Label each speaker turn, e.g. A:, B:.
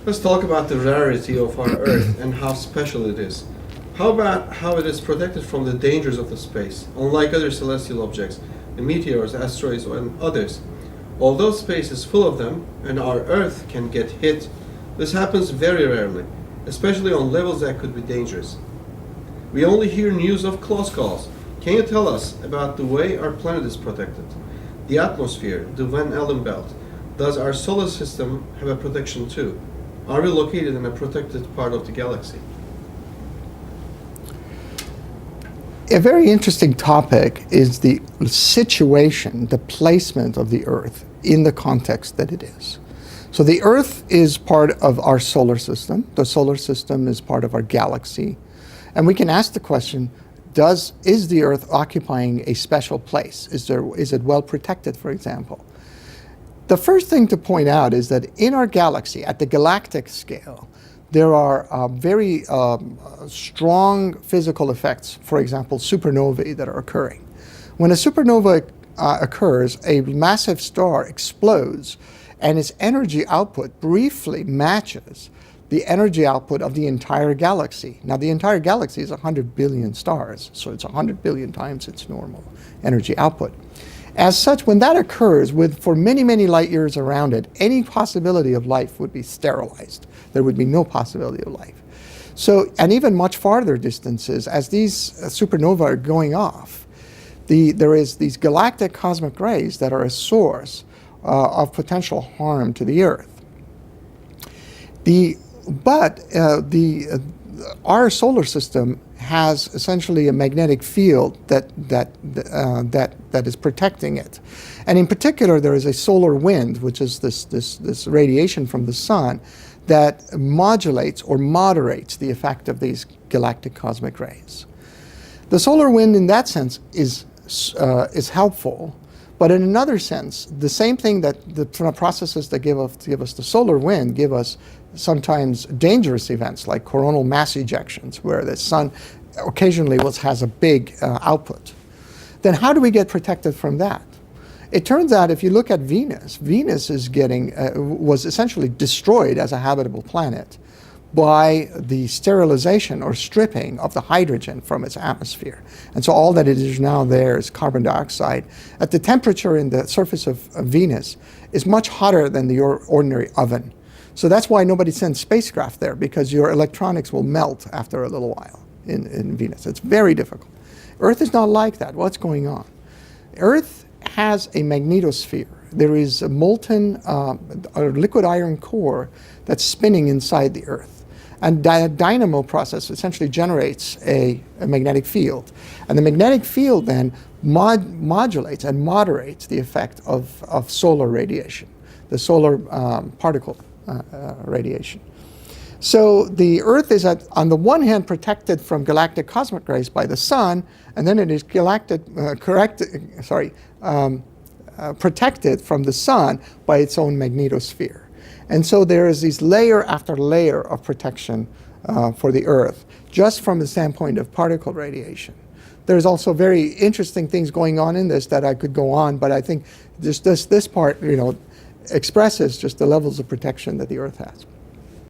A: Let's talk about the rarity of our Earth and how special it is. How about how it is protected from the dangers of the space? Unlike other celestial objects, the meteors, asteroids, and others, although space is full of them and our Earth can get hit, this happens very rarely, especially on levels that could be dangerous. We only hear news of close calls. Can you tell us about the way our planet is protected? The atmosphere, the Van Allen belt. Does our solar system have a protection too? Are we located in a protected part of the galaxy?
B: A very interesting topic is the situation, the placement of the Earth in the context that it is. So the Earth is part of our solar system. The solar system is part of our galaxy. And we can ask the question, is the Earth occupying a special place? Is it well protected, for example? The first thing to point out is that in our galaxy, at the galactic scale, there are very strong physical effects, for example, supernovae that are occurring. When a supernova occurs, a massive star explodes, and its energy output briefly matches the energy output of the entire galaxy. Now, the entire galaxy is 100 billion stars, so it's 100 billion times its normal energy output. As such, when that occurs, for many, many light years around it, any possibility of life would be sterilized. There would be no possibility of life. So, and even much farther distances, as these supernovae are going off, there is these galactic cosmic rays that are a source of potential harm to the Earth. Our solar system has essentially a magnetic field that is protecting it, and in particular, there is a solar wind, which is this radiation from the sun that modulates or moderates the effect of these galactic cosmic rays. The solar wind, in that sense, is helpful, but in another sense, the same thing that the processes that give us the solar wind give us sometimes dangerous events like coronal mass ejections, where the sun occasionally has a big output. Then how do we get protected from that? It turns out if you look at Venus was essentially destroyed as a habitable planet by the sterilization or stripping of the hydrogen from its atmosphere. And so all that it is now there is carbon dioxide. At the temperature in the surface of Venus is much hotter than the ordinary oven. So that's why nobody sends spacecraft there, because your electronics will melt after a little while in Venus. It's very difficult. Earth is not like that. What's going on? Earth has a magnetosphere. There is a molten liquid iron core that's spinning inside the Earth. And the dynamo process essentially generates a magnetic field. And the magnetic field then modulates and moderates the effect of solar radiation, the solar particle radiation. So the Earth is, on the one hand, protected from galactic cosmic rays by the sun, and then it is protected from the sun by its own magnetosphere. And so there is this layer after layer of protection for the Earth, just from the standpoint of particle radiation. There's also very interesting things going on in this that I could go on, but I think this part, expresses just the levels of protection that the Earth has.